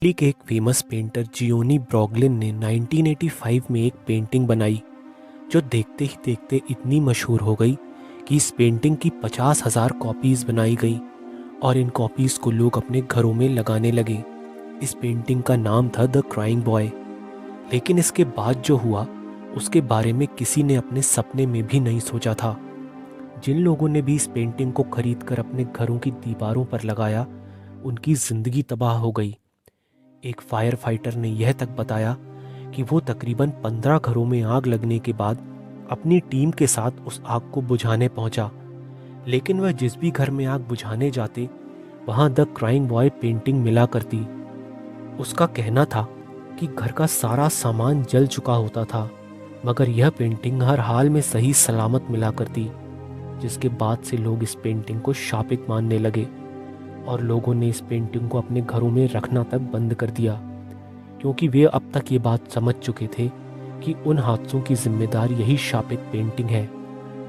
Italy के एक famous painter Gionee ब्रोगलिन ने 1985 में एक पेंटिंग बनाई जो देखते ही देखते इतनी मशहूर हो गई कि इस पेंटिंग की 50,000 कॉपीज़ बनाई गई और इन कॉपीज़ को लोग अपने घरों में लगाने लगे। इस पेंटिंग का नाम था द क्राइंग बॉय। लेकिन इसके बाद जो हुआ उसके बारे में किसी ने अपने सपने में भी नहीं सोचा था। जिन लोगों ने भी इस पेंटिंग को खरीद कर अपने घरों की दीवारों पर लगाया उनकी ज़िंदगी तबाह हो गई। एक फायर फाइटर ने यह तक बताया कि वो तकरीबन 15 घरों में आग लगने के बाद अपनी टीम के साथ उस आग को बुझाने पहुंचा, लेकिन वह जिस भी घर में आग बुझाने जाते वहां द क्राइंग बॉय पेंटिंग मिला करती। उसका कहना था कि घर का सारा सामान जल चुका होता था मगर यह पेंटिंग हर हाल में सही सलामत मिला करती, जिसके बाद से लोग इस पेंटिंग को शापित मानने लगे और लोगों ने इस पेंटिंग को अपने घरों में रखना तक बंद कर दिया, क्योंकि वे अब तक ये बात समझ चुके थे कि उन हादसों की जिम्मेदार यही शापित पेंटिंग है।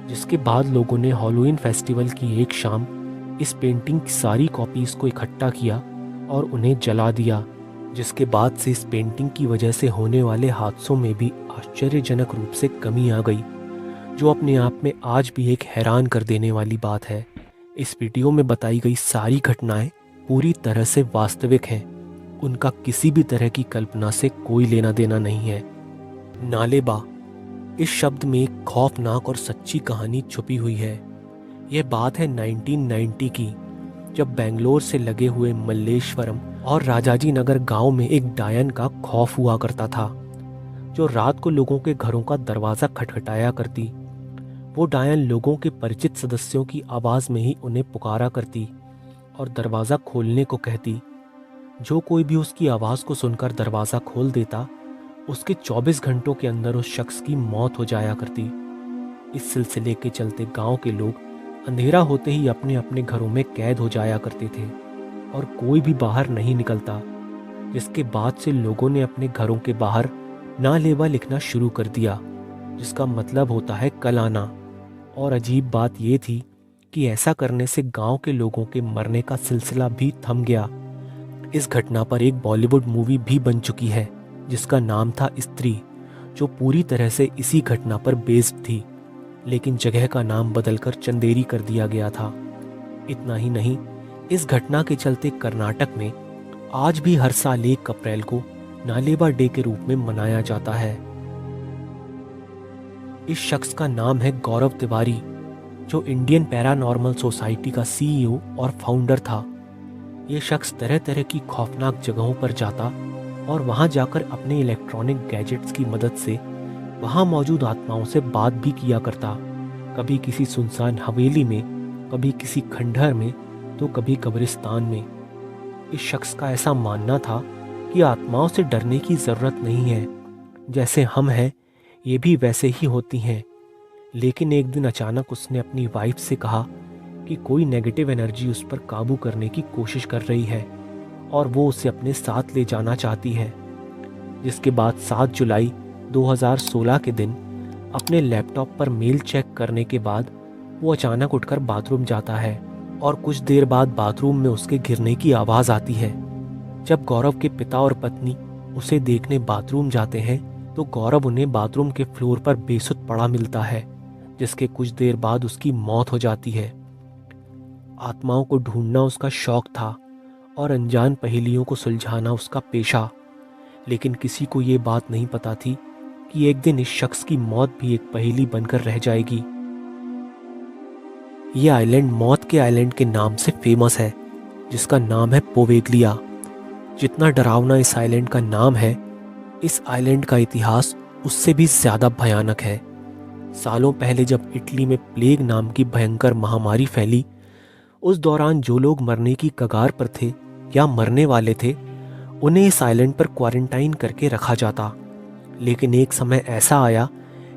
जिसके बाद लोगों ने हैलोवीन फेस्टिवल की एक शाम इस पेंटिंग की सारी कॉपीज़ को इकट्ठा किया और उन्हें जला दिया, जिसके बाद से इस पेंटिंग की वजह से होने वाले हादसों में भी आश्चर्यजनक रूप से कमी आ गई, जो अपने आप में आज भी एक हैरान कर देने वाली बात है। इस वीडियो में बताई गई सारी घटनाएं पूरी तरह से वास्तविक हैं। उनका किसी भी तरह की कल्पना से कोई लेना देना नहीं है। नालेबा, इस शब्द में एक खौफनाक और सच्ची कहानी छुपी हुई है। यह बात है 1990 की, जब बेंगलोर से लगे हुए मल्लेश्वरम और राजाजी नगर गांव में एक डायन का खौफ हुआ करता था, जो रात को लोगों के घरों का दरवाज़ा खटखटाया करती। वो डायन लोगों के परिचित सदस्यों की आवाज़ में ही उन्हें पुकारा करती और दरवाज़ा खोलने को कहती। जो कोई भी उसकी आवाज़ को सुनकर दरवाज़ा खोल देता उसके 24 घंटों के अंदर उस शख्स की मौत हो जाया करती। इस सिलसिले के चलते गांव के लोग अंधेरा होते ही अपने अपने घरों में कैद हो जाया करते थे और कोई भी बाहर नहीं निकलता, जिसके बाद से लोगों ने अपने घरों के बाहर नालेबा लिखना शुरू कर दिया, जिसका मतलब होता है कल आना। और अजीब बात यह थी कि ऐसा करने से गांव के लोगों के मरने का सिलसिला भी थम गया। इस घटना पर एक बॉलीवुड मूवी भी बन चुकी है जिसका नाम था स्त्री, जो पूरी तरह से इसी घटना पर बेस्ड थी, लेकिन जगह का नाम बदलकर चंदेरी कर दिया गया था। इतना ही नहीं, इस घटना के चलते कर्नाटक में आज भी हर साल 1 अप्रैल को नालेबा डे के रूप में मनाया जाता है। इस शख्स का नाम है गौरव तिवारी, जो इंडियन पैरानॉर्मल सोसाइटी का सीईओ और फाउंडर था। ये शख्स तरह तरह की खौफनाक जगहों पर जाता और वहां जाकर अपने इलेक्ट्रॉनिक गैजेट्स की मदद से वहां मौजूद आत्माओं से बात भी किया करता। कभी किसी सुनसान हवेली में, कभी किसी खंडहर में, तो कभी कब्रिस्तान में। इस शख्स का ऐसा मानना था कि आत्माओं से डरने की ज़रूरत नहीं है, जैसे हम हैं ये भी वैसे ही होती हैं। लेकिन एक दिन अचानक उसने अपनी वाइफ से कहा कि कोई नेगेटिव एनर्जी उस पर काबू करने की कोशिश कर रही है और वो उसे अपने साथ ले जाना चाहती है। जिसके बाद 7 जुलाई 2016 के दिन अपने लैपटॉप पर मेल चेक करने के बाद वो अचानक उठकर बाथरूम जाता है और कुछ देर बाद बाथरूम में उसके गिरने की आवाज़ आती है। जब गौरव के पिता और पत्नी उसे देखने बाथरूम जाते हैं तो गौरव उन्हें बाथरूम के फ्लोर पर बेसुध पड़ा मिलता है, जिसके कुछ देर बाद उसकी मौत हो जाती है। आत्माओं को ढूंढना उसका शौक था और अनजान पहेलियों को सुलझाना उसका पेशा, लेकिन किसी को ये बात नहीं पता थी कि एक दिन इस शख्स की मौत भी एक पहेली बनकर रह जाएगी। ये आइलैंड मौत के आइलैंड के नाम से फेमस है, जिसका नाम है पोवेगलिया। जितना डरावना इस आइलैंड का नाम है, इस आइलैंड का इतिहास उससे भी ज़्यादा भयानक है। सालों पहले जब इटली में प्लेग नाम की भयंकर महामारी फैली, उस दौरान जो लोग मरने की कगार पर थे या मरने वाले थे उन्हें इस आइलैंड पर क्वारंटाइन करके रखा जाता। लेकिन एक समय ऐसा आया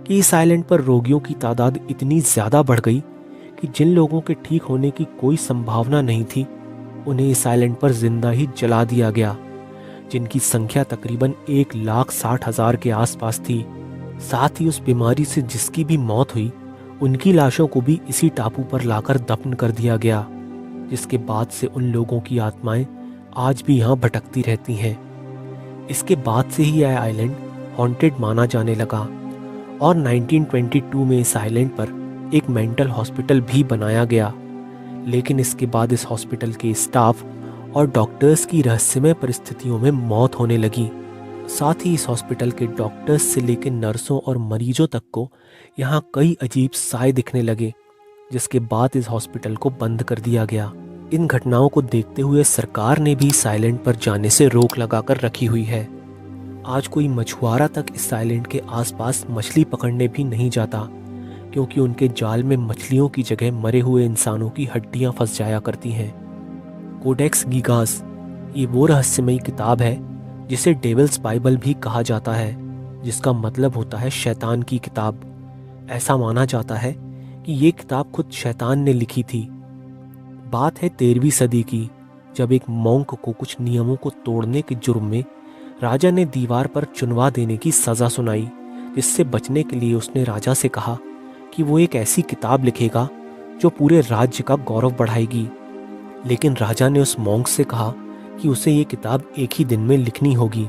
कि इस आइलैंड पर रोगियों की तादाद इतनी ज़्यादा बढ़ गई कि जिन लोगों के ठीक होने की कोई संभावना नहीं थी उन्हें इस आइलैंड पर जिंदा ही जला दिया गया, जिनकी संख्या तकरीबन 1,60,000 के आसपास थी। साथ ही उस बीमारी से जिसकी भी मौत हुई उनकी लाशों को भी इसी टापू पर लाकर दफन कर दिया गया, जिसके बाद से उन लोगों की आत्माएं आज भी यहाँ भटकती रहती हैं। इसके बाद से ही यह आइलैंड हॉन्टेड माना जाने लगा और 1922 में इस आइलैंड पर एक मेंटल हॉस्पिटल भी बनाया गया। लेकिन इसके बाद इस हॉस्पिटल के स्टाफ और डॉक्टर्स की रहस्यमय परिस्थितियों में मौत होने लगी। साथ ही इस हॉस्पिटल के डॉक्टर्स से लेकर नर्सों और मरीजों तक को यहाँ कई अजीब साए दिखने लगे, जिसके बाद इस हॉस्पिटल को बंद कर दिया गया। इन घटनाओं को देखते हुए सरकार ने भी इस आइलैंड पर जाने से रोक लगाकर रखी हुई है। आज कोई मछुआरा तक इस आइलैंड के आसपास मछली पकड़ने भी नहीं जाता, क्योंकि उनके जाल में मछलियों की जगह मरे हुए इंसानों की हड्डियां फंस जाया करती हैं। कोडेक्स गीगास ये वो रहस्यमयी किताब है जिसे डेविल्स बाइबल भी कहा जाता है, जिसका मतलब होता है शैतान की किताब। ऐसा माना जाता है कि ये किताब खुद शैतान ने लिखी थी। बात है 13वीं सदी की, जब एक मॉन्क को कुछ नियमों को तोड़ने के जुर्म में राजा ने दीवार पर चुनवा देने की सज़ा सुनाई, जिससे बचने के लिए उसने राजा से कहा कि वो एक ऐसी किताब लिखेगा जो पूरे राज्य का गौरव बढ़ाएगी। लेकिन राजा ने उस मॉन्क से कहा कि उसे ये किताब एक ही दिन में लिखनी होगी।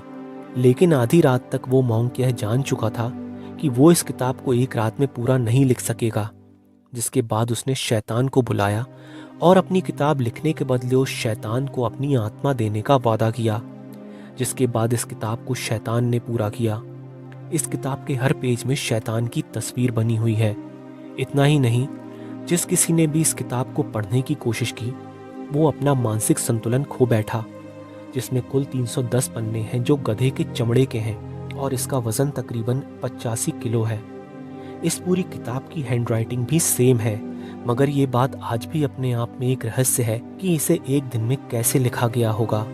लेकिन आधी रात तक वो मॉन्क यह जान चुका था कि वो इस किताब को एक रात में पूरा नहीं लिख सकेगा, जिसके बाद उसने शैतान को बुलाया और अपनी किताब लिखने के बदले उस शैतान को अपनी आत्मा देने का वादा किया, जिसके बाद इस किताब को शैतान ने पूरा किया। इस किताब के हर पेज में शैतान की तस्वीर बनी हुई है। इतना ही नहीं, जिस किसी ने भी इस किताब को पढ़ने की कोशिश की वो अपना मानसिक संतुलन खो बैठा, जिसमें कुल 310 पन्ने हैं जो गधे के चमड़े के हैं और इसका वजन तकरीबन 85 किलो है। इस पूरी किताब की हैंडराइटिंग भी सेम है, मगर ये बात आज भी अपने आप में एक रहस्य है कि इसे एक दिन में कैसे लिखा गया होगा।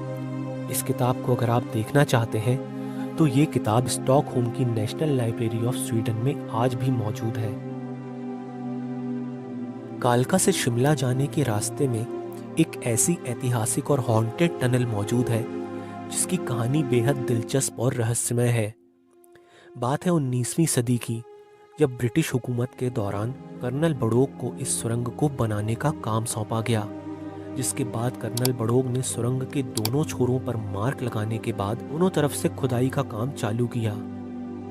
इस किताब को अगर आप देखना चाहते हैं तो ये किताब स्टॉकहोम की नेशनल लाइब्रेरी ऑफ स्वीडन में आज भी मौजूद है। कालका से शिमला जाने के रास्ते में एक ऐसी ऐतिहासिक और हॉन्टेड टनल मौजूद है जिसकी कहानी बेहद दिलचस्प और रहस्यमय है। बात है 19वीं सदी की, जब ब्रिटिश हुकूमत के दौरान कर्नल बड़ोग को इस सुरंग को बनाने का काम सौंपा गया, जिसके बाद कर्नल बड़ोग ने सुरंग के दोनों छोरों पर मार्क लगाने के बाद दोनों तरफ से खुदाई का काम चालू किया।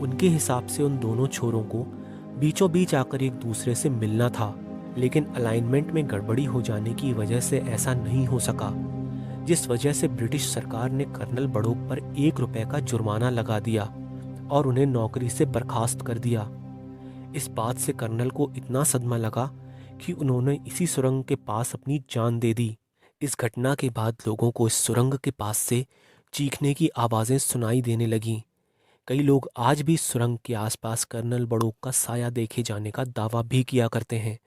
उनके हिसाब से उन दोनों छोरों को बीचों बीच आकर एक दूसरे से मिलना था, लेकिन अलाइनमेंट में गड़बड़ी हो जाने की वजह से ऐसा नहीं हो सका, जिस वजह से ब्रिटिश सरकार ने कर्नल बड़ोग पर 1 रुपए का जुर्माना लगा दिया और उन्हें नौकरी से बर्खास्त कर दिया। इस बात से कर्नल को इतना सदमा लगा कि उन्होंने इसी सुरंग के पास अपनी जान दे दी। इस घटना के बाद लोगों को इस सुरंग के पास से चीखने की आवाज़ें सुनाई देने लगीं। कई लोग आज भी इस सुरंग के आसपास कर्नल बड़ोग का साया देखे जाने का दावा भी किया करते हैं।